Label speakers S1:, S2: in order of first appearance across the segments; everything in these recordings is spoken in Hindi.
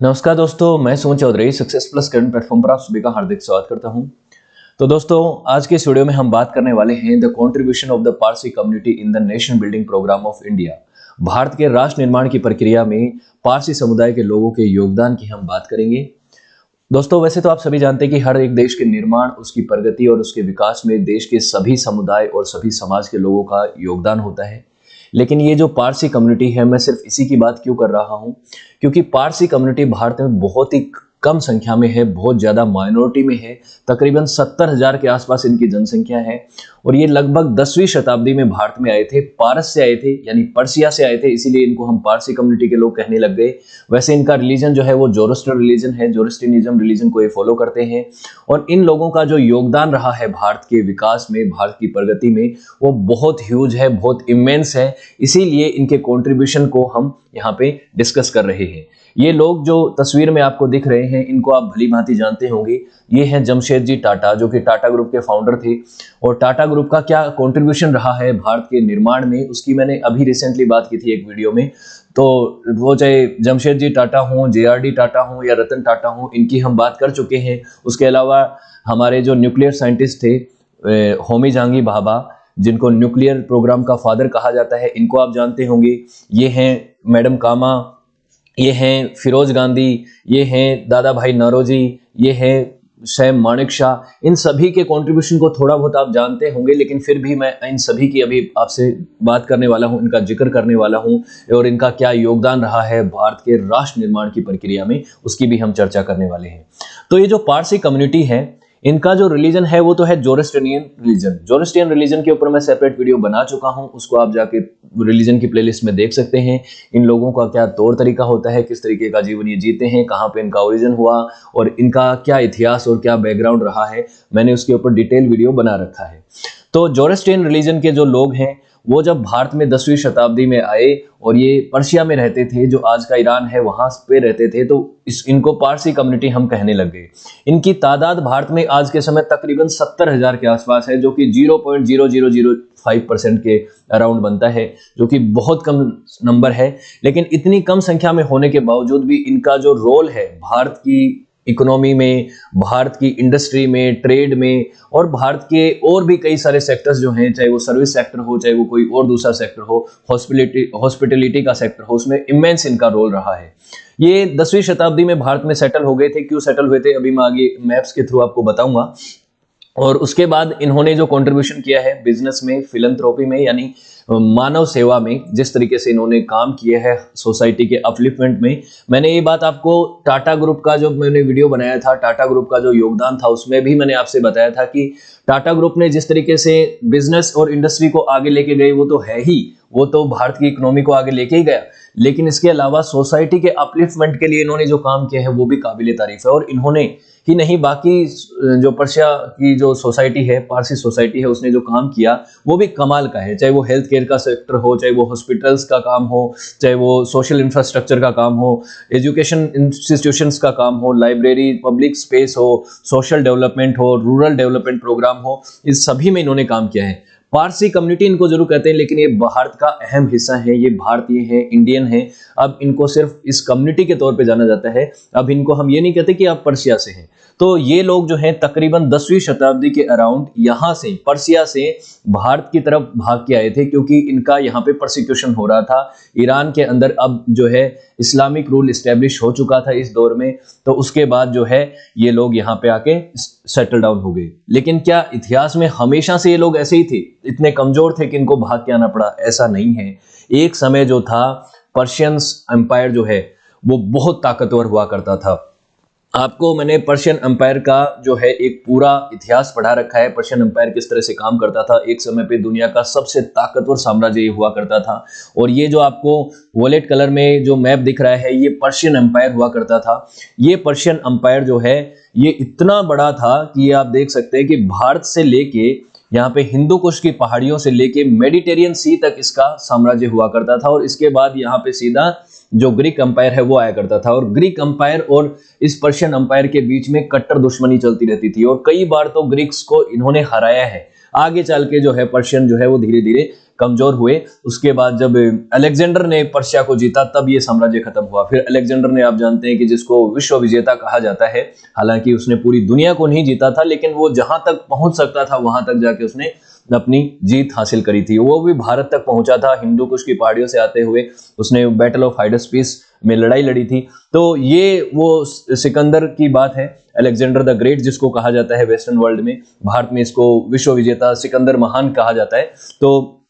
S1: नमस्कार दोस्तों, मैं Suman Chaudhary success plus current platform पर आप सभी का हार्दिक स्वागत करता हूं। तो दोस्तों, आज के इस वीडियो में हम बात करने वाले हैं the contribution of the Parsi community in the nation building programme of India. Bharat के राष्ट्र निर्माण की प्रक्रिया में पारसी समुदाय के लोगों के योगदान की हम बात करेंगे। दोस्तों, वैसे तो आप सभी जानते हैं कि हर एक देश के निर्माण, उसकी प्रगति और उसके विकास में देश के सभी समुदाय और सभी समाज के लोगों का योगदान होता है। लेकिन ये जो पारसी कम्युनिटी है, मैं सिर्फ इसी की बात क्यों कर रहा हूं, क्योंकि पारसी कम्युनिटी भारत में बहुत ही कम संख्या में है, बहुत ज़्यादा माइनॉरिटी में है। तकरीबन 70,000 के आसपास इनकी जनसंख्या है और ये लगभग 10वीं शताब्दी में भारत में आए थे, पारस से आए थे, यानी पर्सिया से आए थे, इसीलिए इनको हम पारसी कम्युनिटी के लोग कहने लग गए। वैसे इनका रिलीजन जो है वो जोरोस्टर रिलीजन है, जोरोस्ट्रियनिज्म रिलीजन को ये फॉलो करते हैं और इन लोगों का जो योगदान रहा है भारत के विकास में, भारत की प्रगति में, वो बहुत ह्यूज है, बहुत इमेंस है। इसीलिए इनके कॉन्ट्रीब्यूशन को हम यहाँ पे डिस्कस कर रहे हैं। ये लोग जो तस्वीर में आपको दिख रहे हैं, इनको आप भली भांति जानते होंगे। ये हैं जमशेदजी टाटा, जो कि टाटा ग्रुप के फाउंडर थे। और टाटा ग्रुप का क्या कंट्रीब्यूशन रहा है भारत के निर्माण में, उसकी मैंने अभी रिसेंटली बात की थी एक वीडियो में। तो वो चाहे जमशेदजी टाटा हों, जेआरडी टाटा हों या रतन टाटा हों, इनकी हम बात कर चुके हैं। उसके अलावा हमारे जो न्यूक्लियर साइंटिस्ट थे, होमी जहांगीर भाभा, जिनको न्यूक्लियर प्रोग्राम का फादर कहा जाता है, इनको आप जानते होंगे। ये हैं मैडम कामा, ये हैं फिरोज गांधी, ये हैं दादा भाई नौरोजी, ये हैं सैम माणिक शाह। इन सभी के कंट्रीब्यूशन को थोड़ा बहुत आप जानते होंगे, लेकिन फिर भी मैं इन सभी की अभी आपसे बात करने वाला हूं, इनका जिक्र करने वाला हूं और इनका क्या योगदान रहा है भारत के राष्ट्र निर्माण की प्रक्रिया में, उसकी भी हम चर्चा करने वाले हैं। तो ये जो पारसी कम्युनिटी है, इनका जो रिलीजन है वो तो है जोरोस्ट्रियन रिलीजन। जोरोस्ट्रियन रिलीजन के ऊपर मैं सेपरेट वीडियो बना चुका हूं, उसको आप जाके रिलीजन की प्लेलिस्ट में देख सकते हैं। इन लोगों का क्या तौर तरीका होता है, किस तरीके का जीवन ये जीते हैं, कहाँ पे इनका ओरिजिन हुआ और इनका क्या इतिहास और क्या बैकग्राउंड रहा है, मैंने उसके ऊपर डिटेल वीडियो बना रखा है। तो जोरोस्ट्रियन रिलीजन के जो लोग हैं, वो जब भारत में 10वीं शताब्दी में आए और ये पर्शिया में रहते थे, जो आज का ईरान है, वहां पे रहते थे, तो इनको पारसी कम्युनिटी हम कहने लग गए। इनकी तादाद भारत में आज के समय तकरीबन 70,000 के आसपास है, जो कि 0.0005% के अराउंड बनता है, जो कि बहुत कम नंबर है। लेकिन इतनी कम संख्या में होने के बावजूद भी इनका जो रोल है भारत की इकोनॉमी में, भारत की इंडस्ट्री में, ट्रेड में और भारत के और भी कई सारे सेक्टर्स जो हैं, चाहे वो सर्विस सेक्टर हो, चाहे वो कोई और दूसरा सेक्टर हो, हॉस्पिटलिटी का सेक्टर हो, उसमें इमेंस इनका रोल रहा है। ये 10वीं शताब्दी में भारत में सेटल हो गए थे। क्यों सेटल हुए थे, अभी मैं आगे मैप्स के थ्रू आपको बताऊंगा। और उसके बाद इन्होंने जो कंट्रीब्यूशन किया है बिजनेस में, फिलंथ्रोपी में, यानी मानव सेवा में, जिस तरीके से इन्होंने काम किया है सोसाइटी के अपलिफ्टमेंट में। मैंने ये बात आपको टाटा ग्रुप का जो मैंने वीडियो बनाया था, टाटा ग्रुप का जो योगदान था, उसमें भी मैंने आपसे बताया था कि टाटा ग्रुप ने जिस तरीके से बिजनेस और इंडस्ट्री को आगे लेके गए, वो तो है ही, वो तो भारत की इकोनॉमी को आगे लेके ही गया, लेकिन इसके अलावा सोसाइटी के अपलिफ्टमेंट के लिए इन्होंने जो काम किया है वो भी काबिले तारीफ है। और इन्होंने ही नहीं, बाकी जो पर्शिया की जो सोसाइटी है, पारसी सोसाइटी है, उसने जो काम किया वो भी कमाल का है। चाहे वो हेल्थ केयर का सेक्टर हो, चाहे वो हॉस्पिटल्स का काम हो, चाहे वो सोशल इंफ्रास्ट्रक्चर का काम हो, एजुकेशन इंस्टीट्यूशंस का काम हो, लाइब्रेरी, पब्लिक स्पेस हो, सोशल डेवलपमेंट हो, रूरल डेवलपमेंट प्रोग्राम हो, इस सभी में इन्होंने काम किया है। पारसी कम्युनिटी इनको जरूर कहते हैं, लेकिन ये भारत का अहम हिस्सा है, ये भारतीय है, इंडियन है। अब इनको सिर्फ इस कम्युनिटी के तौर पे जाना जाता है। अब इनको हम ये नहीं कहते कि आप पर्शिया से हैं। तो ये लोग जो हैं तकरीबन 10वीं शताब्दी के अराउंड यहाँ से, पर्शिया से भारत की तरफ भाग के आए थे, क्योंकि इनका यहाँ पे परसिक्यूशन हो रहा था। ईरान के अंदर अब जो है इस्लामिक रूल इस्टेब्लिश हो चुका था इस दौर में, तो उसके बाद जो है ये लोग यहाँ पे आके सेटल डाउन हो गए। लेकिन क्या इतिहास में हमेशा से ये लोग ऐसे ही थे, इतने कमजोर थे कि इनको भाग के आना पड़ा? ऐसा नहीं है। एक समय जो था, पर्शियन एम्पायर जो है वो बहुत ताकतवर हुआ करता था। आपको मैंने पर्शियन एम्पायर का जो है एक पूरा इतिहास पढ़ा रखा है, पर्शियन एम्पायर किस तरह से काम करता था। एक समय पे दुनिया का सबसे ताकतवर साम्राज्य ये हुआ करता था। और ये जो आपको वॉलेट कलर में जो मैप दिख रहा है, ये पर्शियन एम्पायर हुआ करता था। ये पर्शियन एम्पायर जो है ये इतना बड़ा था कि आप देख सकते हैं कि भारत से लेके यहाँ पे हिंदू कुश की पहाड़ियों से लेके मेडिटेरियन सी तक इसका साम्राज्य हुआ करता था। और इसके बाद यहाँ पे सीधा जो ग्रीक अंपायर है वो आया करता था, और ग्रीक अंपायर और इस पर्शियन अंपायर के बीच में कट्टर दुश्मनी चलती रहती थी, और कई बार तो ग्रीक्स को इन्होंने हराया है। आगे चल के जो है पर्शियन जो है वो धीरे धीरे कमजोर हुए। उसके बाद जब अलेक्जेंडर ने पर्शिया को जीता तब ये साम्राज्य खत्म हुआ। फिर अलेक्जेंडर ने, आप जानते हैं कि जिसको विश्व विजेता कहा जाता है, हालांकि उसने पूरी दुनिया को नहीं जीता था, लेकिन वो जहां तक पहुंच सकता था वहां तक जाके उसने अपनी जीत हासिल करी थी। वो भी भारत तक पहुंचा था, हिंदू कुश की पहाड़ियों से आते हुए उसने बैटल ऑफ हाइडस्पीस में लड़ाई लड़ी थी। तो ये वो सिकंदर की बात है, अलेक्जेंडर द ग्रेट जिसको कहा जाता है वेस्टर्न वर्ल्ड में। भारत में इसको विश्व विजेता सिकंदर महान कहा जाता है, तो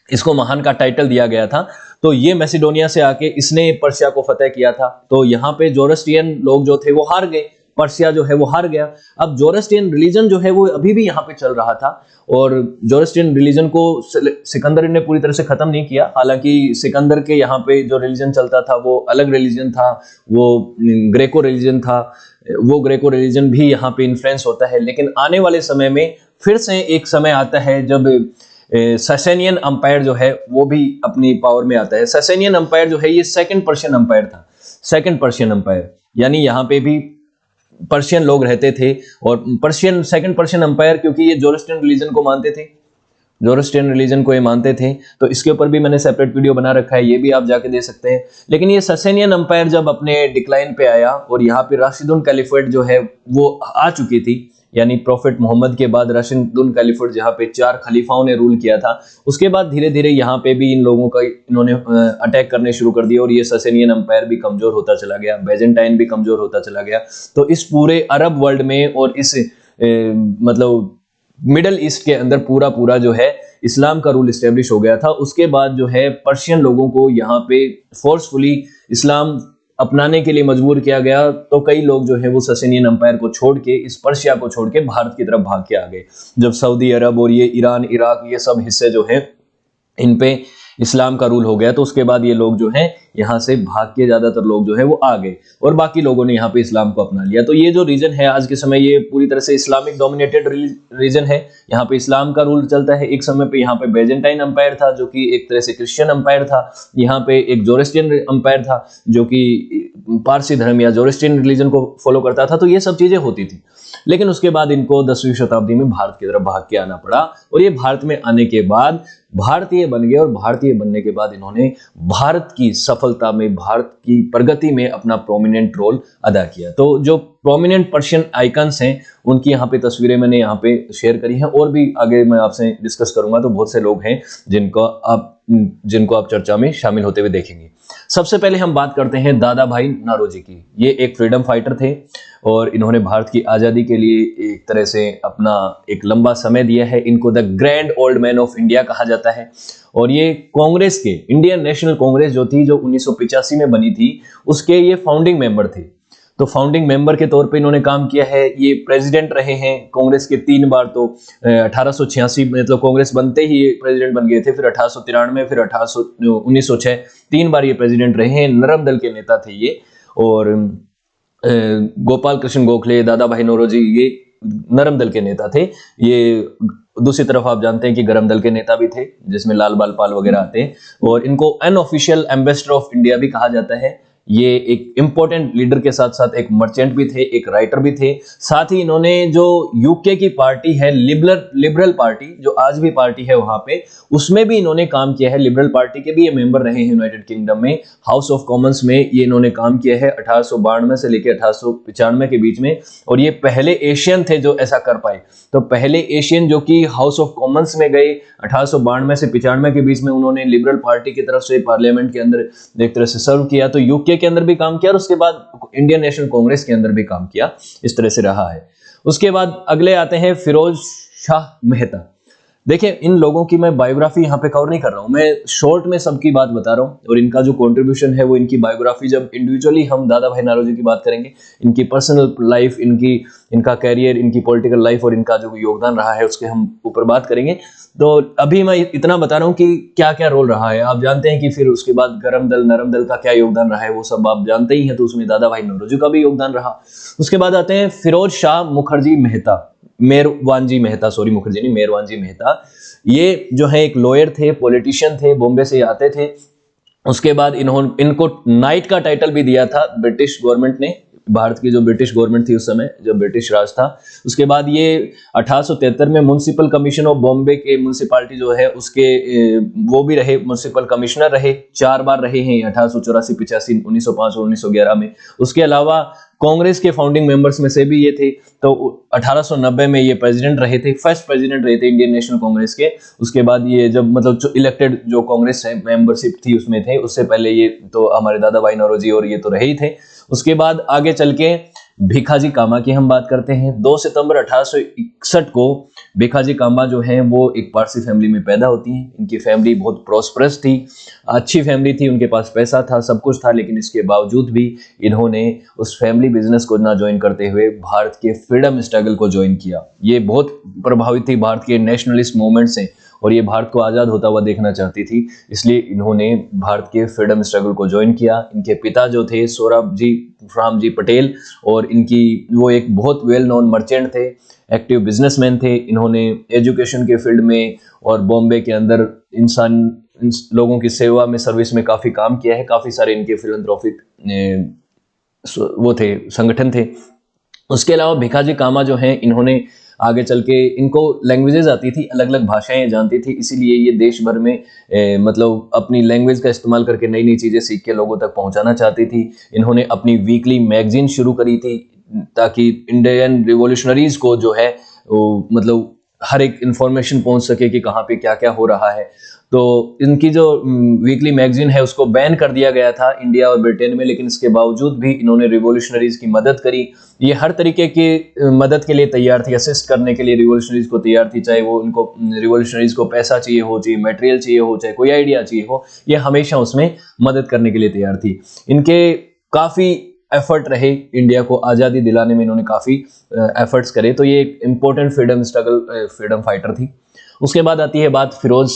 S1: इसको महान का टाइटल दिया गया था। तो ये मैसिडोनिया से आके इसने पर्शिया को फतेह किया था। तो यहाँ पे जोरस्ट्रियन लोग जो थे वो हार गए, पर्शिया जो है वो हार गया। अब जोरस्ट्रियन रिलीजन जो है वो अभी भी यहाँ पे चल रहा था, और जोरस्ट्रियन रिलीजन को सिकंदर ने पूरी तरह से खत्म नहीं किया। हालांकि सिकंदर के यहाँ पे जो रिलीजन चलता था वो अलग रिलीजन था, वो ग्रेको रिलीजन था। वो ग्रेको रिलीजन भी यहाँ पे इन्फ्लुएंस होता है, लेकिन आने वाले समय में फिर से एक समय आता है जब ससेनियन अंपायर जो है वो भी अपनी पावर में आता है। ससेनियन अंपायर जो है ये सेकंड पर्शियन अंपायर था, सेकंड पर्शियन अंपायर, यानी यहाँ पे भी पर्शियन लोग रहते थे। और पर्शियन सेकंड पर्शियन अंपायर, क्योंकि ये जोरस्ट्रियन रिलीजन को मानते थे, जोरस्ट्रियन रिलीजन को ये मानते थे, तो इसके ऊपर भी मैंने सेपरेट वीडियो बना रखा है, ये भी आप जाके दे सकते हैं। लेकिन ये ससेनियन अंपायर जब अपने डिक्लाइन पे आया और यहाँ पे राशिदुन कैलिफेट जो है वो आ चुकी थी, यानी प्रॉफिट मोहम्मद के बाद राशिदुन कैलिफेट जहाँ पे 4 खलीफाओं ने रूल किया था, उसके बाद धीरे धीरे यहाँ पे भी इन लोगों का इन्होंने अटैक करने शुरू कर दिया, और ये ससेनियन अंपायर भी कमजोर होता चला गया, बेजेंटाइन भी कमजोर होता चला गया। तो इस पूरे अरब वर्ल्ड में और इस मतलब मिडल ईस्ट के अंदर पूरा पूरा जो है इस्लाम का रूल इस्टेब्लिश हो गया था। उसके बाद जो है पर्शियन लोगों को यहाँ पे फोर्सफुली इस्लाम अपनाने के लिए मजबूर किया गया। तो कई लोग जो है वो ससेनियन अंपायर को छोड़ के, इस पर्शिया को छोड़ के भारत की तरफ भाग के आ गए। जब सऊदी अरब और ये ईरान, इराक, ये सब हिस्से जो है इन पे इस्लाम का रूल हो गया, तो उसके बाद ये लोग जो हैं यहाँ से भाग के ज्यादातर लोग जो है वो आ गए, और बाकी लोगों ने यहाँ पे इस्लाम को अपना लिया। तो ये जो रीजन है आज के समय ये पूरी तरह से इस्लामिक डोमिनेटेड रीजन है, यहाँ पे इस्लाम का रूल चलता है। एक समय पे यहाँ पे बेजेंटाइन अंपायर था जो कि एक तरह से क्रिश्चियन अंपायर था, यहाँ पे एक जोरस्ट्रियन अंपायर था जो कि पारसी धर्म या जोरस्ट्रियन रिलीजन को फॉलो करता था। तो ये सब चीजें होती थी, लेकिन उसके बाद इनको 10वीं शताब्दी में भारत की तरफ भाग के आना पड़ा, और ये भारत में आने के बाद भारतीय बन गए, और भारतीय बनने के बाद इन्होंने भारत की सफलता में, भारत की प्रगति में अपना प्रोमिनेंट रोल अदा किया। तो जो प्रोमिनेंट पर्शियन आइकन्स हैं उनकी यहाँ पे तस्वीरें मैंने यहाँ पे शेयर करी हैं, और भी आगे मैं आपसे डिस्कस करूंगा। तो बहुत से लोग हैं जिनको आप चर्चा में शामिल होते हुए देखेंगे। सबसे पहले हम बात करते हैं दादा भाई नौरोजी की। ये एक फ्रीडम फाइटर थे, और इन्होंने भारत की आज़ादी के लिए एक तरह से अपना एक लंबा समय दिया है। इनको the grand old man of India कहा जाता है, और ये कांग्रेस के, इंडियन नेशनल कांग्रेस जो थी, जो 1985 में बनी थी, उसके ये फाउंडिंग मेंबर थे। तो फाउंडिंग मेंबर के तौर पे इन्होंने काम किया है। ये प्रेसिडेंट रहे हैं कांग्रेस के 3 बार। तो 1886 मतलब कांग्रेस बनते ही ये प्रेसिडेंट बन गए थे, फिर 1893, फिर 1906, 3 बार ये प्रेसिडेंट रहे हैं। नरम दल के नेता थे ये, और गोपाल कृष्ण गोखले, दादा भाई नौरोजी, ये नरम दल के नेता थे। ये दूसरी तरफ आप जानते हैं कि गरम दल के नेता भी थे, जिसमें लाल बाल पाल वगैरह आते हैं, और इनको अनऑफिशियल एम्बेसडर ऑफ इंडिया भी कहा जाता है। ये एक इंपॉर्टेंट लीडर के साथ साथ एक मर्चेंट भी थे, एक राइटर भी थे। साथ ही इन्होंने जो यूके की पार्टी है, लिबरल पार्टी, जो आज भी पार्टी है वहां पे, उसमें भी इन्होंने काम किया है। लिबरल पार्टी के भी ये मेंबर रहे हैं यूनाइटेड किंगडम में। हाउस ऑफ कॉमन्स में ये इन्होंने काम किया है 1892 से लेकर 1895 के बीच में, और ये पहले एशियन थे जो ऐसा कर पाए। तो पहले एशियन जो कि हाउस ऑफ कॉमन्स में गए 1892 से 95 के बीच में, उन्होंने लिबरल पार्टी की तरफ से पार्लियामेंट के अंदर एक तरह से सर्व किया। तो यूके के अंदर भी काम किया, और उसके बाद इंडियन नेशनल कांग्रेस के अंदर भी काम किया। इस तरह से रहा है। उसके बाद अगले आते हैं फिरोज शाह मेहता। देखिए, इन लोगों की मैं बायोग्राफी यहाँ पे कवर नहीं कर रहा हूँ, मैं शॉर्ट में सबकी बात बता रहा हूँ, और इनका जो कंट्रीब्यूशन है वो, इनकी बायोग्राफी जब इंडिविजुअली हम दादा भाई नौरोजी की बात करेंगे, इनकी पर्सनल लाइफ, इनका कैरियर, इनकी पॉलिटिकल लाइफ और इनका जो योगदान रहा है उसके हम ऊपर बात करेंगे। तो अभी मैं इतना बता रहा हूँ कि क्या क्या रोल रहा है। आप जानते हैं कि फिर उसके बाद गरम दल, नरम दल का क्या योगदान रहा है, वो सब आप जानते ही हैं। तो उसमें दादा भाई नौरोजी का भी योगदान रहा। उसके बाद आते हैं फिरोज शाह मुखर्जी मेहता, मेहरवानजी मेहता, सॉरी मुखर्जी नहीं, मेहरवानजी मेहता। ये जो है एक लॉयर थे, पॉलिटिशियन थे, बॉम्बे से आते थे, उसके बाद इनको नाइट का टाइटल भी दिया था ब्रिटिश गवर्नमेंट ने, भारत की जो ब्रिटिश गवर्नमेंट थी उस समय, जब ब्रिटिश राज था। उसके बाद ये 1873 में म्युनिसिपल कमीशन ऑफ बॉम्बे के म्युनिसिपालिटी जो है उसके वो भी रहे, म्युनिसिपल कमिश्नर रहे, 4 बार रहे हैं, 1884, 85, 1905 और 1911 में। उसके अलावा कांग्रेस के फाउंडिंग मेंबर्स में से भी ये थे। तो 1890 में ये प्रेसिडेंट रहे थे, फर्स्ट प्रेसिडेंट रहे थे इंडियन नेशनल कांग्रेस के। उसके बाद ये जब मतलब जो इलेक्टेड जो कांग्रेस मेंबरशिप थी उसमें थे, उससे पहले ये तो हमारे दादा भाई नौरोजी और ये तो रहे ही थे। उसके बाद आगे चल के भिखाजी कामा की हम बात करते हैं। 2 सितंबर 1861 को भिखाजी कामा जो है वो एक पारसी फैमिली में पैदा होती हैं। इनकी फैमिली बहुत प्रॉस्परस थी, अच्छी फैमिली थी, उनके पास पैसा था, सब कुछ था, लेकिन इसके बावजूद भी इन्होंने उस फैमिली बिजनेस को ना ज्वाइन करते हुए भारत के फ्रीडम स्ट्रगल को ज्वाइन किया। ये बहुत प्रभावित थी भारत के नेशनलिस्ट मूवमेंट से और ये भारत को आज़ाद होता हुआ देखना चाहती थी, इसलिए इन्होंने भारत के फ्रीडम स्ट्रगल को ज्वाइन किया। इनके पिता जो थे सोराबजी रामजी पटेल, और इनकी वो एक बहुत वेल नोन मर्चेंट थे, एक्टिव बिजनेसमैन थे। इन्होंने एजुकेशन के फील्ड में और बॉम्बे के अंदर लोगों की सेवा में, सर्विस में काफ़ी काम किया है। काफ़ी सारे इनके फिलैंथ्रोपिक वो थे, संगठन थे। उसके अलावा भिखाजी कामा जो हैं, इन्होंने आगे चल के, इनको लैंग्वेजेस आती थी, अलग अलग भाषाएं जानती थी, इसीलिए ये देश भर में मतलब अपनी लैंग्वेज का इस्तेमाल करके नई नई चीज़ें सीख के लोगों तक पहुंचाना चाहती थी। इन्होंने अपनी वीकली मैगजीन शुरू करी थी ताकि इंडियन रिवॉल्यूशनरीज को जो है वो मतलब हर एक इंफॉर्मेशन पहुंच सके कि कहाँ पे क्या क्या हो रहा है। तो इनकी जो वीकली मैगजीन है उसको बैन कर दिया गया था इंडिया और ब्रिटेन में, लेकिन इसके बावजूद भी इन्होंने रिवॉल्यूशनरीज की मदद करी। ये हर तरीके की मदद के लिए तैयार थी, असिस्ट करने के लिए रिवॉल्यूशनरीज को तैयार थी, चाहे वो इनको रिवॉल्यूशनरीज को पैसा चाहिए हो, चाहे मटेरियल चाहिए हो, चाहे कोई आइडिया चाहिए हो, ये हमेशा उसमें मदद करने के लिए तैयार थी। इनके काफ़ी एफर्ट रहे, इंडिया को आज़ादी दिलाने में इन्होंने काफ़ी एफर्ट्स करे, तो ये एक इम्पोर्टेंट फ्रीडम फाइटर थी। उसके बाद आती है बात फिरोज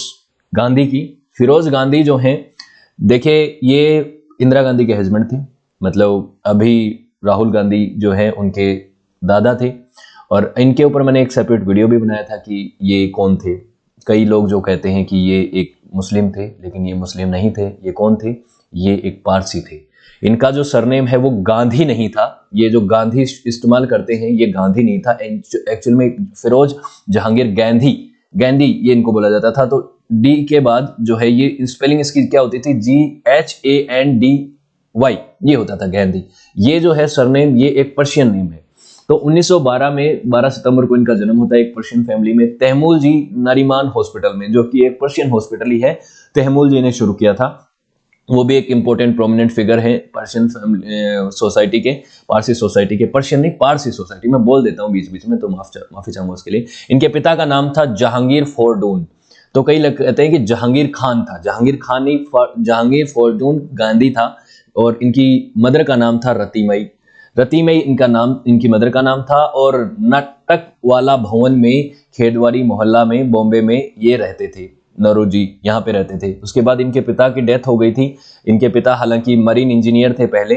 S1: गांधी की। फिरोज गांधी जो हैं, देखिए ये इंदिरा गांधी के हस्बैंड थे, मतलब अभी राहुल गांधी जो है उनके दादा थे। और इनके ऊपर मैंने एक सेपरेट वीडियो भी बनाया था कि ये कौन थे। कई लोग जो कहते हैं कि ये एक मुस्लिम थे, लेकिन ये मुस्लिम नहीं थे। ये कौन थे? ये एक पारसी थे। इनका जो सरनेम है वो गांधी नहीं था। ये जो गांधी इस्तेमाल करते हैं ये गांधी नहीं था, एक्चुअल में फिरोज जहांगीर गांधी ये इनको बोला जाता था। तो डी के बाद जो है ये स्पेलिंग इसकी क्या होती थी? GHANDY ये होता था, गांधी। ये जो है सरनेम, ये एक पर्शियन नेम है। तो 1912 में 12 सितंबर को इनका जन्म होता है एक पर्शियन फैमिली में, तहमूल जी नारीमान हॉस्पिटल में, जो कि एक पर्शियन हॉस्पिटल ही है। तहमूल जी ने शुरू किया था, वो भी एक इंपॉर्टेंट प्रोमिनेंट फिगर है पर्शियन सोसाइटी के, पारसी सोसाइटी के, पर्शियन नहीं पारसी सोसाइटी, मैं बोल देता हूँ बीच बीच में, तो माफी चाहूंगा उसके लिए। इनके पिता का नाम था जहांगीर फॉरडून। तो कई लोग कहते हैं कि जहांगीर खान था, जहांगीर खान नहीं, जहांगीर फॉरडून गांधी था। और इनकी मदर का नाम था रतिमई इनका नाम, इनकी मदर का नाम था। और नाटक वाला भवन में, खेड़वारी मोहल्ला में, बॉम्बे में ये रहते थे। नौरोजी यहाँ पे रहते थे। उसके बाद इनके पिता की डेथ हो गई थी। इनके पिता हालांकि मरीन इंजीनियर थे पहले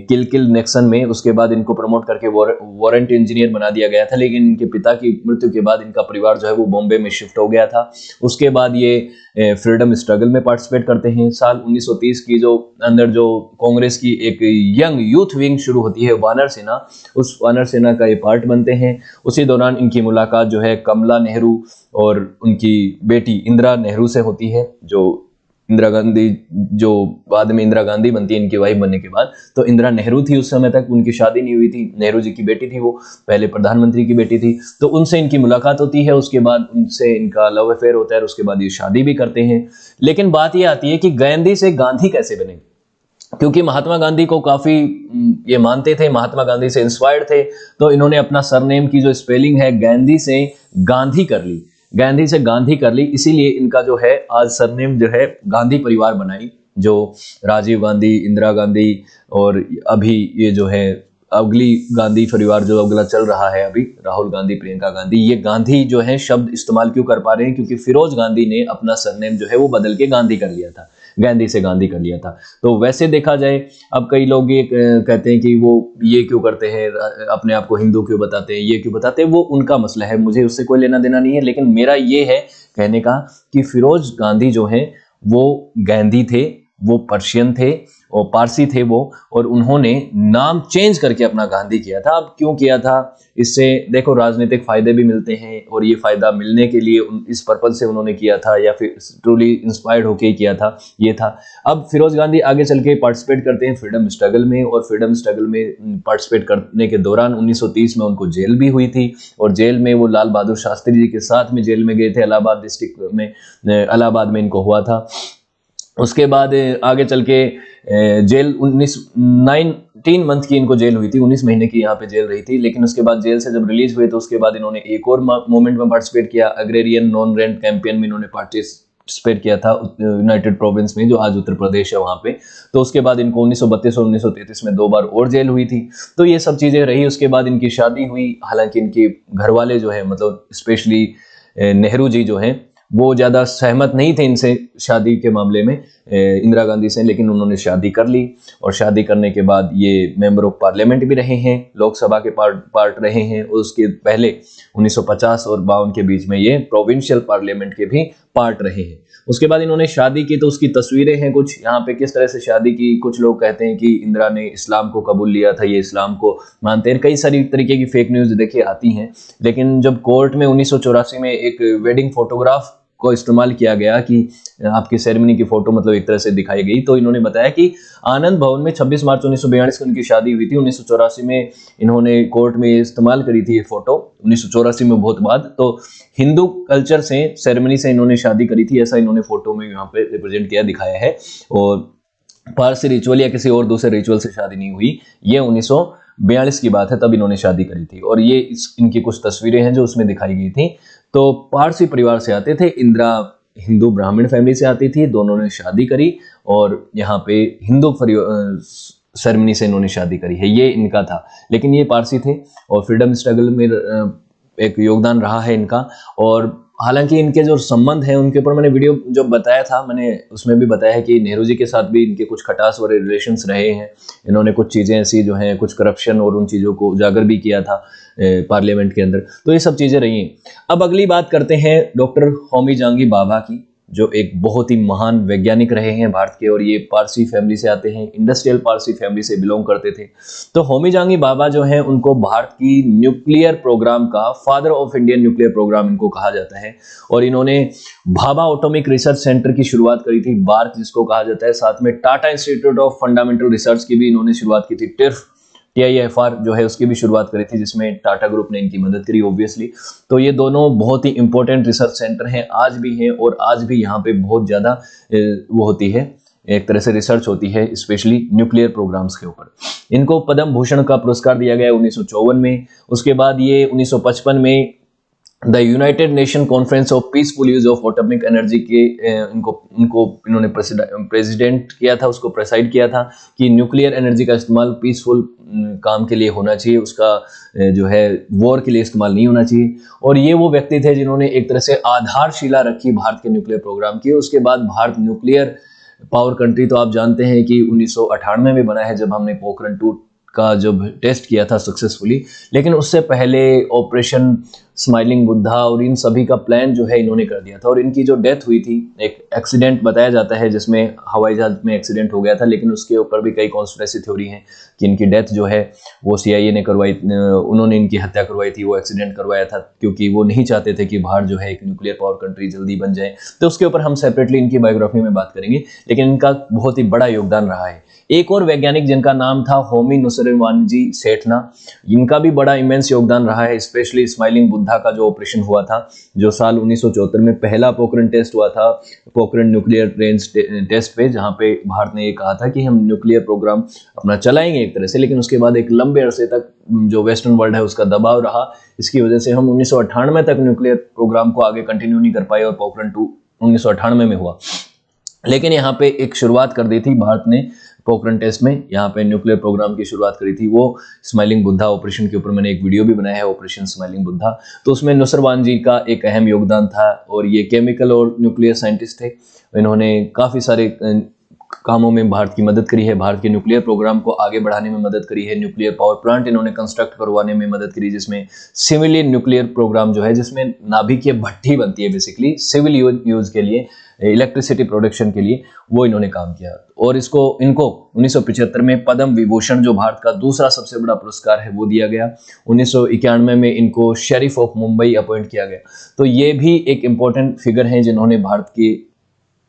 S1: किल नेक्सन में, उसके बाद इनको प्रमोट करके वारंट इंजीनियर बना दिया गया था। लेकिन इनके पिता की मृत्यु के बाद इनका परिवार जो है वो बॉम्बे में शिफ्ट हो गया था। उसके बाद ये फ्रीडम स्ट्रगल में पार्टिसिपेट करते हैं। साल 1930 की जो अंदर जो कांग्रेस की एक यंग यूथ विंग शुरू होती है, वानर सेना, उस वानर सेना का ये पार्ट बनते हैं। उसी दौरान इनकी मुलाकात जो है कमला नेहरू और उनकी बेटी इंदिरा नेहरू से होती है, जो इंदिरा गांधी जो बाद में इंदिरा गांधी बनती है इनकी वाइफ बनने के बाद। तो इंदिरा नेहरू थी उस समय तक, उनकी शादी नहीं हुई थी। नेहरू जी की बेटी थी, वो पहले प्रधानमंत्री की बेटी थी। तो उनसे इनकी मुलाकात होती है, उसके बाद उनसे इनका लव अफेयर होता है और उसके बाद ये शादी भी करते हैं। लेकिन बात ये आती है कि गांधी से गांधी कैसे बने, क्योंकि महात्मा गांधी को काफी ये मानते थे, महात्मा गांधी से इंस्पायर्ड थे। तो इन्होंने अपना सरनेम की जो स्पेलिंग है गांधी से गांधी कर ली, गांधी से गांधी कर ली। इसीलिए इनका जो है आज सरनेम जो है गांधी परिवार बनाई, जो राजीव गांधी, इंदिरा गांधी और अभी ये जो है अगली गांधी परिवार जो अगला चल रहा है अभी, राहुल गांधी, प्रियंका गांधी। ये गांधी जो है शब्द इस्तेमाल क्यों कर पा रहे हैं? क्योंकि फिरोज गांधी ने अपना सरनेम जो है वो बदल के गांधी कर लिया था, गांधी से गांधी कर लिया था। तो वैसे देखा जाए, अब कई लोग ये कहते हैं कि वो ये क्यों करते हैं, अपने आप को हिंदू क्यों बताते हैं, ये क्यों बताते हैं, वो उनका मसला है, मुझे उससे कोई लेना देना नहीं है। लेकिन मेरा ये है कहने का कि फिरोज गांधी जो है वो गांधी थे, वो पर्शियन थे और पारसी थे वो, और उन्होंने नाम चेंज करके अपना गांधी किया था। अब क्यों किया था? इससे देखो राजनीतिक फायदे भी मिलते हैं, और ये फायदा मिलने के लिए इस पर्पज से उन्होंने किया था, या फिर ट्रूली इंस्पायर्ड होके किया था, ये था। अब फिरोज गांधी आगे चल के पार्टिसिपेट करते हैं फ्रीडम स्ट्रगल में, और फ्रीडम स्ट्रगल में पार्टिसिपेट करने के दौरान 1930 में उनको जेल भी हुई थी, और जेल में वो लाल बहादुर शास्त्री जी के साथ में जेल में गए थे। इलाहाबाद डिस्ट्रिक्ट में, इलाहाबाद में इनको हुआ था। उसके बाद आगे चल के जेल 19 मंथ की इनको जेल हुई थी, 19 महीने की यहाँ पे जेल रही थी। लेकिन उसके बाद जेल से जब रिलीज हुए तो उसके बाद इन्होंने एक और मूवमेंट में पार्टिसिपेट किया, अग्रेरियन नॉन रेंट कैंपेन में इन्होंने पार्टिसिपेट किया था यूनाइटेड प्रोविंस में, जो आज उत्तर प्रदेश है वहां पे। तो उसके बाद इनको 1932 और 1933 में 2 बार और जेल हुई थी। तो ये सब चीजें रही। उसके बाद इनकी शादी हुई, हालांकि इनके घर वाले जो है, मतलब स्पेशली नेहरू जी जो हैं, वो ज्यादा सहमत नहीं थे इनसे शादी के मामले में, इंदिरा गांधी से, लेकिन उन्होंने शादी कर ली। और शादी करने के बाद ये मेंबर ऑफ पार्लियामेंट भी रहे हैं, लोकसभा के पार्ट रहे हैं। उसके पहले 1950 और 52 के बीच में ये प्रोविंशियल पार्लियामेंट के भी पार्ट रहे हैं। उसके बाद इन्होंने शादी की, तो उसकी तस्वीरें हैं कुछ यहाँ पे, किस तरह से शादी की। कुछ लोग कहते हैं कि इंदिरा ने इस्लाम को कबूल लिया था, ये इस्लाम को मानते हैं। कई सारी तरीके की फेक न्यूज देखिए आती हैं। लेकिन जब कोर्ट में 1984 में एक वेडिंग फोटोग्राफ को इस्तेमाल किया गया कि आपकी सेरेमनी की फोटो मतलब एक तरह से दिखाई गई, तो इन्होंने बताया कि आनंद भवन में 26 मार्च 1942 को उनकी शादी हुई थी। 1984 में इन्होंने कोर्ट में इस्तेमाल करी थी ये फोटो, 1984 में बहुत बाद। तो हिंदू कल्चर से, सेरेमनी से इन्होंने शादी करी थी, ऐसा इन्होंने फोटो में यहाँ पे रिप्रेजेंट किया, दिखाया है। और पारसी रिचुअल या किसी और दूसरे रिचुअल से शादी नहीं हुई, ये 1942 की बात है, तब इन्होंने शादी करी थी। और ये इनकी कुछ तस्वीरें हैं जो उसमें दिखाई गई थी। तो पारसी परिवार से आते थे, इंदिरा हिंदू ब्राह्मण फैमिली से आती थी, दोनों ने शादी करी और यहाँ पे हिंदू सेरेमनी से इन्होंने शादी करी है, ये इनका था। लेकिन ये पारसी थे और फ्रीडम स्ट्रगल में एक योगदान रहा है इनका। और हालांकि इनके जो संबंध है उनके ऊपर मैंने वीडियो जो बताया था, मैंने उसमें भी बताया है कि नेहरू जी के साथ भी इनके कुछ खटास वाले रिलेशंस रहे हैं। इन्होंने कुछ चीज़ें ऐसी जो हैं, कुछ करप्शन और उन चीज़ों को उजागर भी किया था पार्लियामेंट के अंदर। तो ये सब चीज़ें रही हैं। अब अगली बात करते हैं डॉक्टर होमी जहांगीर भाभा की, जो एक बहुत ही महान वैज्ञानिक रहे हैं भारत के, और ये पारसी फैमिली से आते हैं, इंडस्ट्रियल पारसी फैमिली से बिलोंग करते थे। तो होमी जहांगीर भाभा जो हैं, उनको भारत की न्यूक्लियर प्रोग्राम का father of Indian nuclear programme इनको कहा जाता है। और इन्होंने भाभा एटॉमिक रिसर्च सेंटर की शुरुआत करी थी, बार्क जिसको कहा जाता है। साथ में Tata institute of fundamental research की भी इन्होंने शुरुआत की थी, TIFR जो है उसकी भी शुरुआत करी थी, जिसमें टाटा ग्रुप ने इनकी मदद करी ऑब्वियसली। तो ये दोनों बहुत ही इंपॉर्टेंट रिसर्च सेंटर हैं, आज भी हैं, और आज भी यहाँ पे बहुत ज़्यादा वो होती है, एक तरह से रिसर्च होती है, स्पेशली न्यूक्लियर प्रोग्राम्स के ऊपर। इनको पद्म भूषण का पुरस्कार दिया गया 1954 में। उसके बाद ये 1955 में the United nation conference of peaceful use of atomic energy के इन्होंने प्रेसिडेंट किया था, उसको प्रेसाइड किया था कि न्यूक्लियर एनर्जी का इस्तेमाल पीसफुल काम के लिए होना चाहिए, उसका जो है वॉर के लिए इस्तेमाल नहीं होना चाहिए। और ये वो व्यक्ति थे जिन्होंने एक तरह से आधारशिला रखी भारत के न्यूक्लियर प्रोग्राम की। उसके बाद भारत न्यूक्लियर पावर कंट्री तो आप जानते हैं कि 1998 में बना है, जब हमने पोखरण 2 का जब टेस्ट किया था सक्सेसफुली। लेकिन उससे पहले ऑपरेशन स्माइलिंग बुद्धा और इन सभी का प्लान जो है इन्होंने कर दिया था। और इनकी जो डेथ हुई थी, एक एक्सीडेंट बताया जाता है जिसमें हवाई जहाज में एक्सीडेंट हो गया था, लेकिन उसके ऊपर भी कई कॉन्स्पिरेसी थ्योरी हैं कि इनकी डेथ जो है वो CIA ने करवाई, उन्होंने इनकी हत्या करवाई थी, वो एक्सीडेंट करवाया था, क्योंकि वो नहीं चाहते थे कि भारत जो है एक न्यूक्लियर पावर कंट्री जल्दी बन जाए। तो उसके ऊपर हम सेपरेटली इनकी बायोग्राफी में बात करेंगे, लेकिन इनका बहुत ही बड़ा योगदान रहा है। एक और वैज्ञानिक जिनका नाम था होमी नुसरवानजी सेठना, इनका भी बड़ा इमेंस योगदान रहा है, स्पेशली स्माइलिंग बुद्धा का जो ऑपरेशन हुआ था, जो साल 1974 में पहला पोखरण टेस्ट हुआ था, पोखरण न्यूक्लियर रेंज टेस्ट पे, जहां पे भारत ने ये कहा था कि हम न्यूक्लियर प्रोग्राम अपना चलाएंगे एक तरह से। लेकिन उसके बाद एक लंबे अरसे तक जो वेस्टर्न वर्ल्ड है उसका दबाव रहा, इसकी वजह से हम 1998 तक न्यूक्लियर प्रोग्राम को आगे कंटिन्यू नहीं कर पाए, और पोखरण 2 1998 में हुआ। लेकिन यहाँ पे एक शुरुआत कर दी थी भारत ने पोखरण टेस्ट में, यहाँ पे न्यूक्लियर प्रोग्राम की शुरुआत करी थी, वो स्माइलिंग बुद्धा ऑपरेशन के ऊपर मैंने एक वीडियो भी बनाया है, ऑपरेशन स्माइलिंग बुद्धा। तो उसमें नुसरवान जी का एक अहम योगदान था, और ये केमिकल और न्यूक्लियर साइंटिस्ट थे। इन्होंने काफ़ी सारे कामों में भारत की मदद करी है, भारत के न्यूक्लियर प्रोग्राम को आगे बढ़ाने में मदद करी है, न्यूक्लियर पावर प्लांट इन्होंने कंस्ट्रक्ट करवाने में मदद करी, जिसमें सिविलियन न्यूक्लियर प्रोग्राम जो है, जिसमें नाभिकीय भट्टी बनती है बेसिकली सिविल यूज के लिए, इलेक्ट्रिसिटी प्रोडक्शन के लिए, वो इन्होंने काम किया। और इनको 1975 में पद्म विभूषण जो भारत का दूसरा सबसे बड़ा पुरस्कार है वो दिया गया। 1991 में इनको शेरिफ ऑफ मुंबई अपॉइंट किया गया। तो ये भी एक इंपॉर्टेंट फिगर हैं जिन्होंने भारत की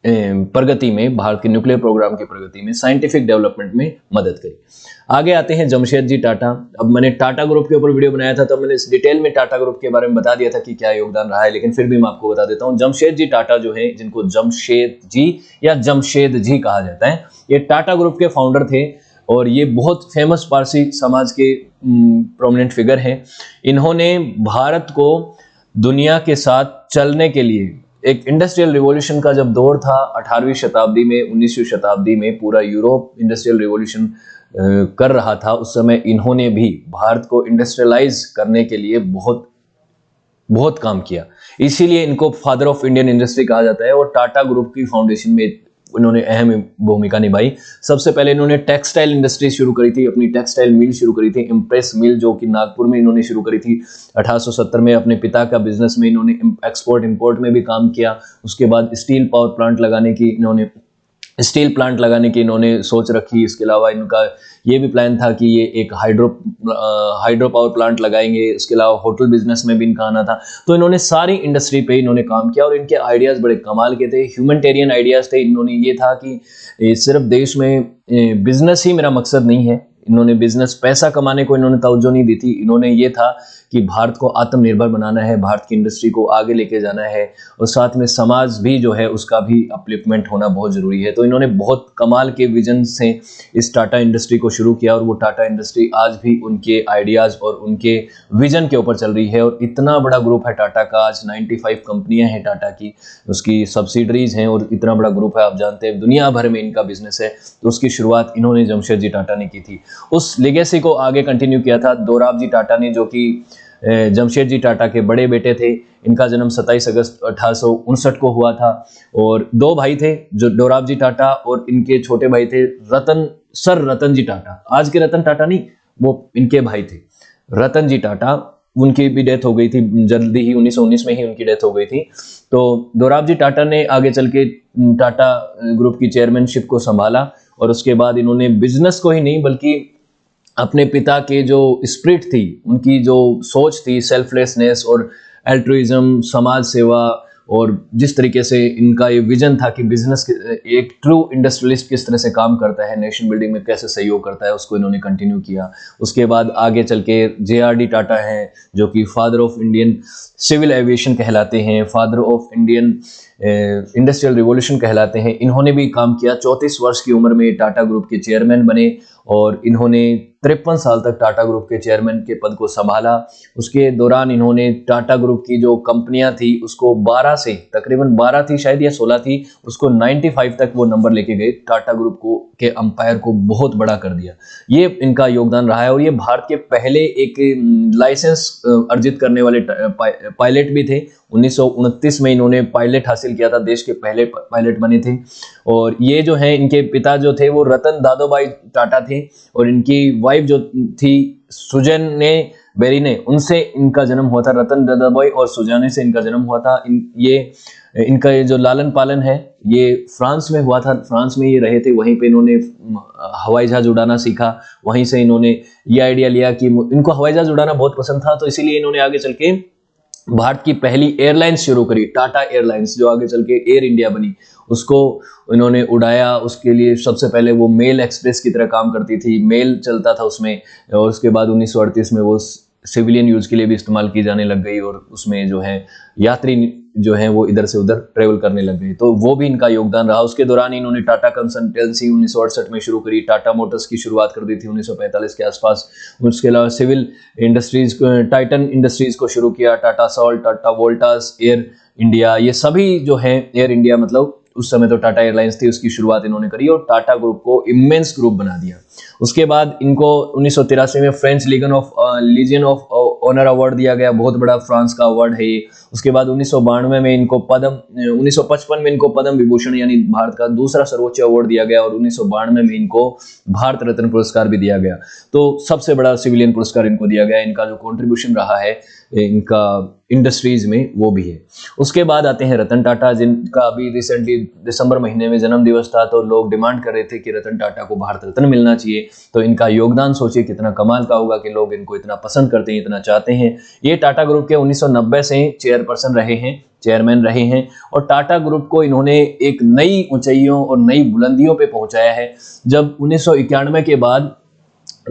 S1: प्रगति में, भारत के न्यूक्लियर प्रोग्राम की प्रगति में, साइंटिफिक डेवलपमेंट में मदद करी। आगे आते हैं जमशेदजी टाटा। अब मैंने टाटा ग्रुप के ऊपर वीडियो बनाया था तो मैंने इस डिटेल में टाटा ग्रुप के बारे में बता दिया था कि क्या योगदान रहा है, लेकिन फिर भी मैं आपको बता देता हूं। जमशेदजी टाटा जो है, जिनको जमशेद जी या जमशेद जी कहा जाता है, ये टाटा ग्रुप के फाउंडर थे और ये बहुत फेमस पारसी समाज के प्रोमिनेंट फिगर हैं। इन्होंने भारत को दुनिया के साथ चलने के लिए, एक इंडस्ट्रियल रिवॉल्यूशन का जब दौर था 18वीं शताब्दी में, 19वीं शताब्दी में पूरा यूरोप इंडस्ट्रियल रिवॉल्यूशन कर रहा था, उस समय इन्होंने भी भारत को इंडस्ट्रियलाइज करने के लिए बहुत बहुत काम किया। इसीलिए इनको फादर ऑफ इंडियन इंडस्ट्री कहा जाता है। और टाटा ग्रुप की फाउंडेशन में इन्होंने अहम भूमिका निभाई। सबसे पहले इन्होंने टेक्सटाइल इंडस्ट्री शुरू करी थी, अपनी टेक्सटाइल मिल शुरू करी थी, इम्प्रेस मिल, जो कि नागपुर में इन्होंने शुरू करी थी 1870 में। अपने पिता का बिजनेस में इन्होंने एक्सपोर्ट इंपोर्ट में भी काम किया। उसके बाद स्टील प्लांट लगाने की इन्होंने सोच रखी। इसके अलावा इनका ये भी प्लान था कि ये एक हाइड्रो पावर प्लांट लगाएंगे। इसके अलावा होटल बिजनेस में भी इनका आना था। तो इन्होंने सारी इंडस्ट्री पे इन्होंने काम किया और इनके आइडियाज बड़े कमाल के थे, ह्यूमैनिटेरियन आइडियाज थे। इन्होंने ये था कि सिर्फ देश में बिजनेस ही मेरा मकसद नहीं है। इन्होंने बिजनेस, पैसा कमाने को इन्होंने तवज्जो नहीं दी थी। इन्होंने ये था कि भारत को आत्मनिर्भर बनाना है, भारत की इंडस्ट्री को आगे लेके जाना है और साथ में समाज भी जो है उसका भी अपलिफ्टमेंट होना बहुत ज़रूरी है। तो इन्होंने बहुत कमाल के विजन से इस टाटा इंडस्ट्री को शुरू किया और वो टाटा इंडस्ट्री आज भी उनके आइडियाज़ और उनके विजन के ऊपर चल रही है। और इतना बड़ा ग्रुप है टाटा का, आज 95 कंपनियां हैं टाटा की, उसकी सब्सिडरीज हैं और इतना बड़ा ग्रुप है, आप जानते हैं दुनिया भर में इनका बिजनेस है। तो उसकी शुरुआत इन्होंने जमशेदजी टाटा ने की थी। उस लेगेसी को आगे कंटिन्यू किया था दोराबजी टाटा ने, जो कि जमशेदजी टाटा के बड़े बेटे थे। इनका जन्म 27 अगस्त 1859 को हुआ था और दो भाई थे, जो दोराबजी टाटा और इनके छोटे भाई थे रतनजी टाटा। आज के रतन टाटा नहीं, वो इनके भाई थे रतनजी टाटा। उनकी भी डेथ हो गई थी जल्दी ही, 1919 में ही उनकी डेथ हो गई थी। तो दोराबजी टाटा ने आगे चल के टाटा ग्रुप की चेयरमैनशिप को संभाला और उसके बाद इन्होंने बिजनेस को ही नहीं बल्कि अपने पिता के जो स्पिरिट थी, उनकी जो सोच थी, सेल्फलेसनेस और एल्ट्रुइज्म, समाज सेवा, और जिस तरीके से इनका ये विजन था कि बिजनेस एक ट्रू इंडस्ट्रियलिस्ट किस तरह से काम करता है, नेशन बिल्डिंग में कैसे सहयोग करता है, उसको इन्होंने कंटिन्यू किया। उसके बाद आगे चल के JRD टाटा हैं, जो कि father of Indian civil aviation कहलाते हैं, father of Indian industrial revolution कहलाते हैं। इन्होंने भी काम किया। 34 वर्ष की उम्र में टाटा ग्रुप के चेयरमैन बने और इन्होंने 53 साल तक टाटा ग्रुप के चेयरमैन के पद को संभाला। उसके दौरान इन्होंने टाटा ग्रुप की जो कंपनियां थी उसको 12 से, तकरीबन 12 थी शायद या 16 थी, उसको 95 तक वो नंबर लेके गए। टाटा ग्रुप को के अंपायर को बहुत बड़ा कर दिया। ये इनका योगदान रहा है और ये भारत के पहले एक लाइसेंस अर्जित करने वाले पायलट भी थे। 1929 में इन्होंने पायलट हासिल किया था, देश के पहले पायलट बने थे। और ये जो है, इनके पिता जो थे वो रतन दादोबाई टाटा थे और इनकी वाइफ जो थी सुजैने बेरिने, उनसे इनका जन्म हुआ था। रतन दादाबाई और सुजाने से इनका जन्म हुआ था। इनका ये जो लालन पालन है ये फ्रांस में हुआ था। फ्रांस में ये रहे थे, वहीं पे इन्होंने हवाई जहाज उड़ाना सीखा। वहीं से इन्होंने ये आइडिया लिया कि इनको हवाई जहाज उड़ाना बहुत पसंद था, तो इसीलिए इन्होंने आगे चल के भारत की पहली एयरलाइंस शुरू करी, टाटा एयरलाइंस, जो आगे चल के एयर इंडिया बनी। उसको इन्होंने उड़ाया। उसके लिए सबसे पहले वो मेल एक्सप्रेस की तरह काम करती थी, मेल चलता था उसमें। और उसके बाद 1938 में वो सिविलियन यूज के लिए भी इस्तेमाल की जाने लग गई और उसमें जो है यात्री जो है वो इधर से उधर ट्रेवल करने लग गए। तो वो भी इनका योगदान रहा। उसके दौरान इन्होंने टाटा कंसल्टेंसी 1968 में शुरू करी। टाटा मोटर्स की शुरुआत कर दी थी 1945 के आसपास। उसके अलावा सिविल इंडस्ट्रीज, टाइटन इंडस्ट्रीज को शुरू किया। Tata salt, Tata Voltas, air India, ये सभी जो है, एयर इंडिया मतलब उस समय तो टाटा एयरलाइंस थी, उसकी शुरुआत इन्होंने करी और टाटा ग्रुप को इमेंस ग्रुप बना दिया। उसके बाद इनको 1983 में French legion of honour award दिया गया, बहुत बड़ा फ्रांस का अवार्ड है ये। उसके बाद 1992 में इनको 1955 में इनको पद्म विभूषण यानी भारत का दूसरा सर्वोच्च अवार्ड दिया गया, और 1992 में इनको भारत रत्न पुरस्कार भी दिया गया। तो सबसे बड़ा सिविलियन पुरस्कार इनको दिया गया। इनका जो कॉन्ट्रीब्यूशन रहा है इनका इंडस्ट्रीज में वो भी है। उसके बाद आते हैं रतन टाटा, जिनका अभी रिसेंटली दिसंबर महीने में जन्म दिवस था, तो लोग डिमांड कर रहे थे कि रतन टाटा को भारत रत्न मिलना चाहिए। तो इनका योगदान सोचिए कितना कमाल का होगा कि लोग इनको इतना पसंद करते हैं, इतना चाहते हैं। ये टाटा ग्रुप के 1990 से चेयरपर्सन रहे हैं, चेयरमैन रहे हैं, और टाटा ग्रुप को इन्होंने एक नई ऊंचाइयों और नई बुलंदियों पे पहुंचाया है। जब 1991 के बाद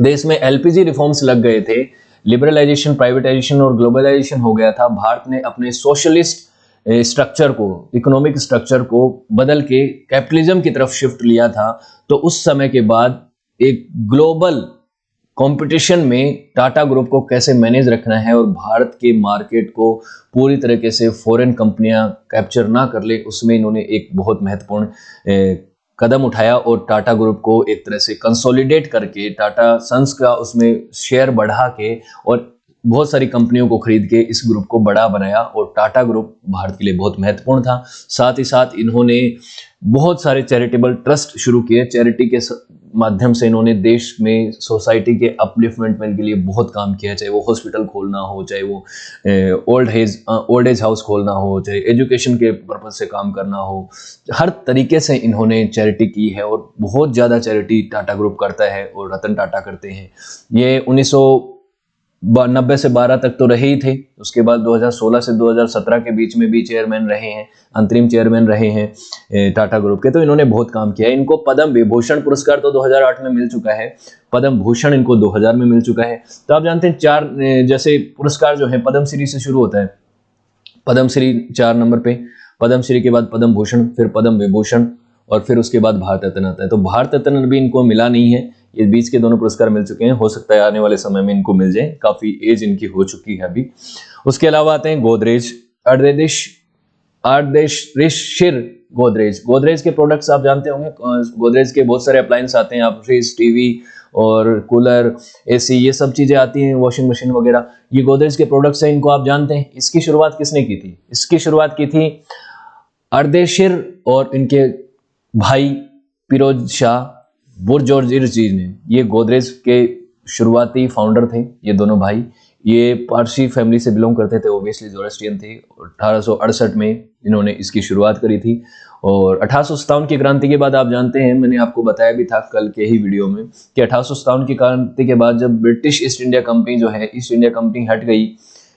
S1: देश में एलपीजी रिफॉर्म्स लग गए थे, लिबरलाइजेशन, प्राइवेटाइजेशन और ग्लोबलाइजेशन हो गया था, भारत ने अपने सोशलिस्ट स्ट्रक्चर को, इकोनॉमिक स्ट्रक्चर को बदल के कैपिटलिज्म की तरफ शिफ्ट लिया था। तो उस समय के बाद एक ग्लोबल कंपटीशन में टाटा ग्रुप को कैसे मैनेज रखना है और भारत के मार्केट को पूरी तरीके से फॉरेन कंपनियां कैप्चर ना कर ले, उसमें इन्होंने एक बहुत महत्वपूर्ण कदम उठाया और टाटा ग्रुप को एक तरह से कंसोलिडेट करके, टाटा सन्स का उसमें शेयर बढ़ा के और बहुत सारी कंपनियों को खरीद के इस ग्रुप को बड़ा बनाया। और टाटा ग्रुप भारत के लिए बहुत महत्वपूर्ण था। साथ ही साथ इन्होंने बहुत सारे चैरिटेबल ट्रस्ट शुरू किए। चैरिटी के माध्यम से इन्होंने देश में सोसाइटी के अपलिफ्टमेंट के लिए बहुत काम किया, चाहे वो हॉस्पिटल खोलना हो, चाहे वो ओल्ड एज हाउस खोलना हो, चाहे एजुकेशन के पर्पज से काम करना हो। हर तरीके से इन्होंने चैरिटी की है और बहुत ज़्यादा चैरिटी टाटा ग्रुप करता है और रतन टाटा करते हैं। ये 1990 से 12 तक तो रहे ही थे। उसके बाद 2016 से 2017 के बीच में भी चेयरमैन रहे हैं, अंतरिम चेयरमैन रहे हैं टाटा ग्रुप के। तो इन्होंने बहुत काम किया है। इनको पद्म विभूषण पुरस्कार तो 2008 में मिल चुका है, पद्म भूषण इनको 2000 में मिल चुका है। तो आप जानते हैं 4 जैसे पुरस्कार जो है पद्म श्री से शुरू होता है, पद्म श्री 4 नंबर पे, पद्म श्री के बाद पद्म भूषण, फिर पद्म विभूषण और फिर उसके बाद भारत रत्न आता है। तो भारत रत्न भी इनको मिला नहीं है, ये बीच के दोनों पुरस्कार मिल चुके हैं। हो सकता है आने वाले समय में इनको मिल जाए, काफी एज इनकी हो चुकी है अभी। उसके अलावा आते हैं गोदरेज, आर्देशिर गोदरेज। गोदरेज के प्रोडक्ट्स आप जानते होंगे, गोदरेज के बहुत सारे अप्लायंस आते हैं, आप फ्रिज, टीवी और कूलर, एसी, ये सब चीजें आती हैं, वॉशिंग मशीन वगैरह, ये गोदरेज के प्रोडक्ट्स हैं, इनको आप जानते हैं। इसकी शुरुआत किसने की थी? इसकी शुरुआत की थी आर्देशिर और इनके भाई फिरोज शाह बुरजोरजीर जी ने। ये गोदरेज के शुरुआती फाउंडर थे ये दोनों भाई। ये पारसी फैमिली से बिलोंग करते थे, ओबियसली जोरास्ट्रियन थे। 1868 में इन्होंने इसकी शुरुआत करी थी और 1857 की क्रांति के बाद आप जानते हैं, मैंने आपको बताया भी था कल के ही वीडियो में कि 1857 की क्रांति के बाद जब ब्रिटिश ईस्ट इंडिया कंपनी जो है, ईस्ट इंडिया कंपनी हट गई,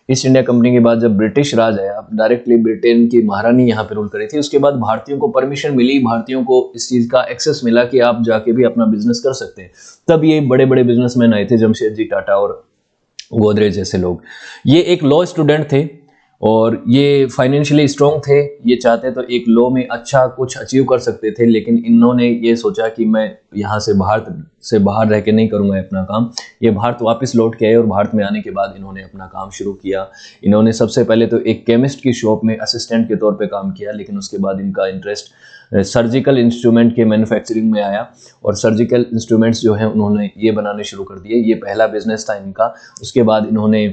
S1: ईस्ट इंडिया कंपनी के बाद जब ब्रिटिश राज आया, डायरेक्टली ब्रिटेन की महारानी यहाँ पे रूल करी थी। उसके बाद भारतीयों को परमिशन मिली, भारतीयों को इस चीज का एक्सेस मिला कि आप जाके भी अपना बिजनेस कर सकते हैं। तब ये बड़े बड़े बिजनेसमैन आए थे, जमशेदजी टाटा और गोदरेज जैसे लोग। ये एक लॉ स्टूडेंट थे और ये फाइनेंशियली स्ट्रॉन्ग थे। ये चाहते तो एक लॉ में अच्छा कुछ अचीव कर सकते थे, लेकिन इन्होंने ये सोचा कि मैं यहाँ से बाहर रह के नहीं करूँगा अपना काम। ये भारत वापस लौट के आए और भारत में आने के बाद इन्होंने अपना काम शुरू किया। इन्होंने सबसे पहले तो एक केमिस्ट की शॉप में असिस्टेंट के तौर पे काम किया, लेकिन उसके बाद इनका इंटरेस्ट सर्जिकल इंस्ट्रूमेंट के मैन्युफैक्चरिंग में आया और सर्जिकल इंस्ट्रूमेंट्स जो हैं उन्होंने ये बनाने शुरू कर दिए। ये पहला बिजनेस था इनका। उसके बाद इन्होंने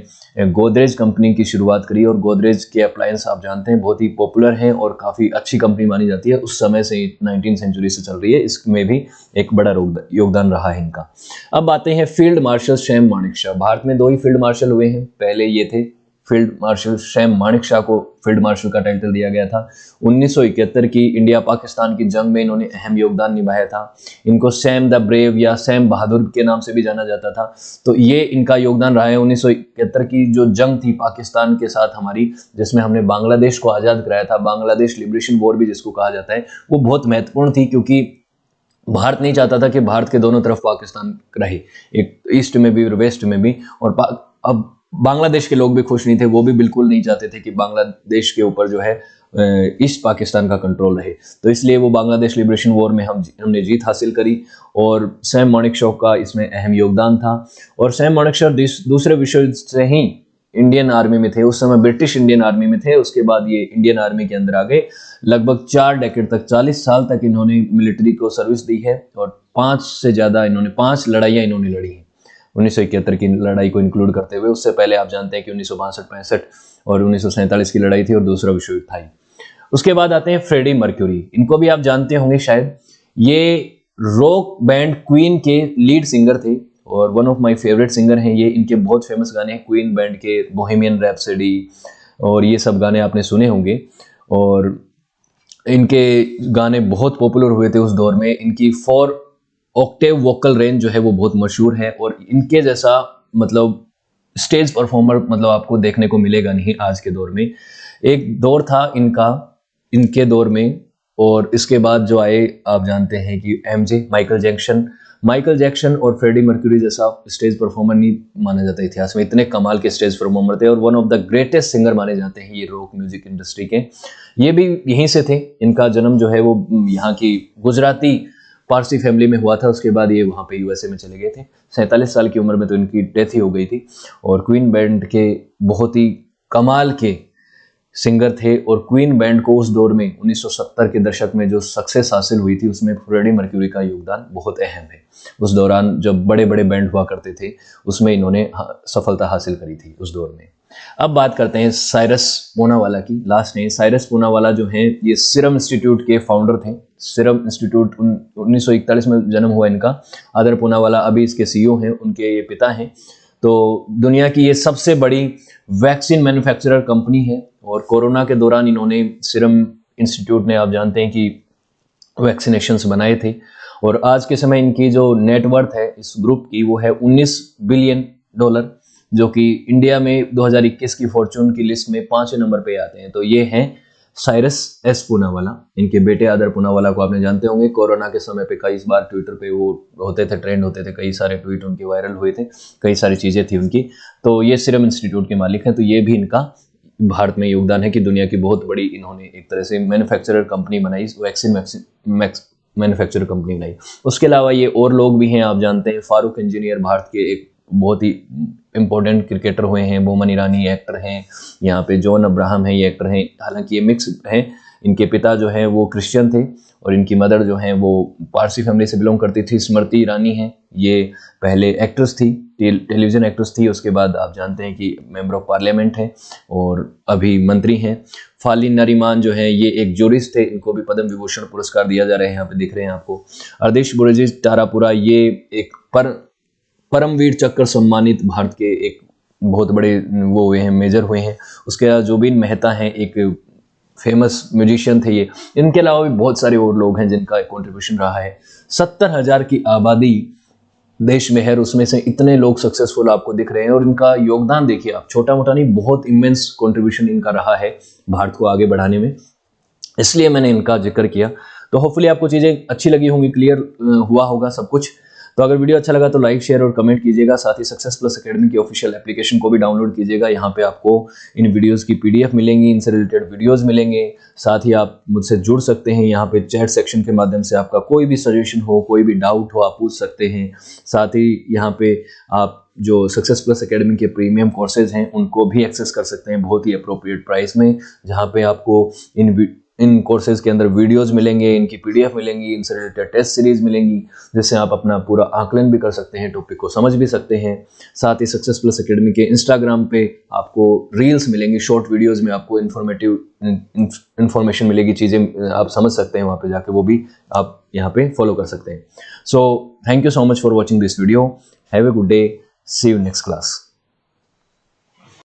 S1: गोदरेज कंपनी की शुरुआत करी और गोदरेज के अप्लायंस आप जानते हैं बहुत ही पॉपुलर हैं और काफ़ी अच्छी कंपनी मानी जाती है। उस समय से 19वीं सेंचुरी से चल रही है, इसमें भी एक बड़ा योगदान रहा है इनका। अब आते हैं field marshal Sam Manekshaw. Bharat में 2 ही फील्ड मार्शल हुए हैं। पहले ये थे फील्ड मार्शल सैम मानेकशॉ को फील्ड मार्शल का टाइटल दिया गया था। 1971 की इंडिया पाकिस्तान की जंग में इन्होंने अहम योगदान निभाया था। इनको सैम द ब्रेव या सैम बहादुर के नाम से भी जाना जाता था। तो ये इनका योगदान रहा है। 1971 की जो जंग थी पाकिस्तान के साथ हमारी, जिसमें हमने बांग्लादेश को आज़ाद कराया था, बांग्लादेश लिबरेशन वॉर भी जिसको कहा जाता है, वो बहुत महत्वपूर्ण थी क्योंकि भारत नहीं चाहता था कि भारत के दोनों तरफ पाकिस्तान रहे, एक ईस्ट में भी और वेस्ट में भी। और अब बांग्लादेश के लोग भी खुश नहीं थे, वो भी बिल्कुल नहीं चाहते थे कि बांग्लादेश के ऊपर जो है ईस्ट पाकिस्तान का कंट्रोल रहे। तो इसलिए वो बांग्लादेश लिबरेशन वॉर में हमने जीत हासिल करी और सैम मानेकशॉ का इसमें अहम योगदान था। और सैम मानेकशॉ दूसरे विश्व युद्ध से ही इंडियन आर्मी में थे। उस समय ब्रिटिश इंडियन आर्मी में थे, उसके बाद ये इंडियन आर्मी के अंदर आ गए। लगभग 4 डेकेड तक, 40 साल तक इन्होंने मिलिट्री को सर्विस दी है और 5 से ज़्यादा इन्होंने 5 लड़ाइयाँ इन्होंने लड़ी हैं। 1971 की लड़ाई को इंक्लूड करते हुए। उससे पहले आप जानते हैं कि 1962-65 और 1947 की लड़ाई थी और दूसरा विश्व युद्ध था। उसके बाद आते हैं फ्रेडी मर्क्यूरी। इनको भी आप जानते होंगे शायद, ये रॉक बैंड क्वीन के लीड सिंगर थे और one of my favourite singer हैं ये। इनके बहुत फेमस गाने हैं क्वीन बैंड के, बोहेमियन रैप्सोडी और ये सब गाने आपने सुने होंगे और इनके गाने बहुत पॉपुलर हुए थे उस दौर में। इनकी 4 ऑक्टेव वोकल रेंज जो है वो बहुत मशहूर है और इनके जैसा मतलब स्टेज परफॉर्मर मतलब आपको देखने को मिलेगा नहीं आज के दौर में। एक दौर था इनका, इनके दौर में, और इसके बाद जो आए आप जानते हैं कि एमजे, माइकल जैक्सन और फ्रेडी मर्क्यूरी जैसा स्टेज परफॉर्मर नहीं माना जाता इतिहास में। इतने कमाल के स्टेज परफॉर्मर थे और one of the greatest singer माने जाते हैं ये रॉक म्यूजिक इंडस्ट्री के। ये भी यहीं से थे, इनका जन्म जो है वो यहाँ की गुजराती पारसी फैमिली में हुआ था। उसके बाद ये वहाँ पे यूएसए में चले गए थे। 47 साल की उम्र में तो इनकी डेथ ही हो गई थी। और क्वीन बैंड के बहुत ही कमाल के सिंगर थे और क्वीन बैंड को उस दौर में 1970 के दशक में जो सक्सेस हासिल हुई थी उसमें फ्रेडी मर्क्यूरी का योगदान बहुत अहम है। उस दौरान जब बड़े बड़े बैंड हुआ करते थे उसमें इन्होंने सफलता हासिल करी थी उस दौर में। अब बात करते हैं साइरस पूनावाला की। लास्ट नेम साइरस पूनावाला जो हैं ये सीरम इंस्टीट्यूट के फाउंडर थे। सीरम इंस्टीट्यूट 1941 में जन्म हुआ इनका। आदर पूनावाला अभी इसके सीईओ हैं, उनके ये पिता हैं। तो दुनिया की ये सबसे बड़ी वैक्सीन मैन्युफैक्चरर कंपनी है और कोरोना के दौरान इन्होंने सीरम इंस्टीट्यूट ने आप जानते हैं कि वैक्सीनेशंस बनाए थे और आज के समय इनकी जो नेटवर्थ है इस ग्रुप की वो है $19 बिलियन, जो कि इंडिया में 2021 की फॉर्चून की लिस्ट में 5वें नंबर पे आते हैं। तो ये हैं साइरस एस पूनावाला। इनके बेटे आदर पूनावाला को आपने जानते होंगे। कोरोना के समय पे कई बार ट्विटर पे वो होते थे, ट्रेंड होते थे, कई सारे ट्वीट उनके वायरल हुए थे, कई सारी चीज़ें थी उनकी। तो ये सीरम इंस्टीट्यूट के मालिक हैं। तो ये भी इनका भारत में योगदान है कि दुनिया की बहुत बड़ी इन्होंने एक तरह से मैन्युफैक्चरर कंपनी बनाई, वैक्सीन मैन्युफैक्चरर कंपनी बनाई। उसके अलावा ये और लोग भी हैं आप जानते हैं। फारूक इंजीनियर भारत के एक बहुत ही इंपॉर्टेंट क्रिकेटर हुए हैं। बोमन ईरानी एक्टर हैं, यहाँ पे जॉन अब्राहम है ये एक्टर हैं। हालांकि ये मिक्स हैं। इनके पिता जो हैं वो क्रिश्चियन थे और इनकी मदर जो हैं वो पारसी फैमिली से बिलोंग करती थी। स्मृति ईरानी हैं, ये पहले एक्ट्रेस थी, टेलीविजन एक्ट्रेस थी। उसके बाद आप जानते हैं कि मेंबर ऑफ पार्लियामेंट हैं और अभी मंत्री हैं। फालिन नरीमान जो है ये एक जूरिस्ट थे, इनको भी पद्म विभूषण पुरस्कार दिया जा रहा है, यहाँ पे दिख रहे हैं आपको। अर्देश बुर्जिज तारापुरा ये एक परमवीर चक्र सम्मानित भारत के एक बहुत बड़े वो हुए हैं, मेजर हुए हैं। उसके बाद जुबिन मेहता हैं, एक फेमस म्यूजिशियन थे ये। इनके अलावा भी बहुत सारे और लोग हैं जिनका कंट्रीब्यूशन रहा है। 70,000 की आबादी देश में है और उसमें से इतने लोग सक्सेसफुल आपको दिख रहे हैं और इनका योगदान देखिए आप, छोटा मोटा नहीं, बहुत इमेंस कंट्रीब्यूशन इनका रहा है भारत को आगे बढ़ाने में, इसलिए मैंने इनका जिक्र किया। तो होपफुली आपको चीज़ें अच्छी लगी होंगी, क्लियर हुआ होगा सब कुछ। तो अगर वीडियो अच्छा लगा तो लाइक, शेयर और कमेंट कीजिएगा। साथ ही सक्सेस प्लस एकेडमी की ऑफिशियल एप्लीकेशन को भी डाउनलोड कीजिएगा। यहाँ पे आपको इन वीडियोस की पीडीएफ मिलेंगी, इनसे रिलेटेड वीडियोस मिलेंगे। साथ ही आप मुझसे जुड़ सकते हैं, यहाँ पे चैट सेक्शन के माध्यम से आपका कोई भी सजेशन हो, कोई भी डाउट हो, आप पूछ सकते हैं। साथ ही यहाँ पे आप जो सक्सेस प्लस एकेडमी के प्रीमियम कोर्सेज हैं उनको भी एक्सेस कर सकते हैं बहुत ही अप्रोप्रिएट प्राइस में, जहाँ पे आपको इन कोर्सेज के अंदर वीडियोस मिलेंगे, इनकी पीडीएफ मिलेंगी, इनसे रिलेटेड टेस्ट सीरीज मिलेंगी, जिससे आप अपना पूरा आकलन भी कर सकते हैं, टॉपिक को समझ भी सकते हैं। साथ ही सक्सेस प्लस एकेडमी के इंस्टाग्राम पे आपको रील्स मिलेंगी, शॉर्ट वीडियोस में आपको इन्फॉर्मेशन मिलेगी, चीज़ें आप समझ सकते हैं वहाँ पे जाके, वो भी आप यहाँ पे फॉलो कर सकते हैं। So thank you so much for watching this video. Have a good day, see you next class.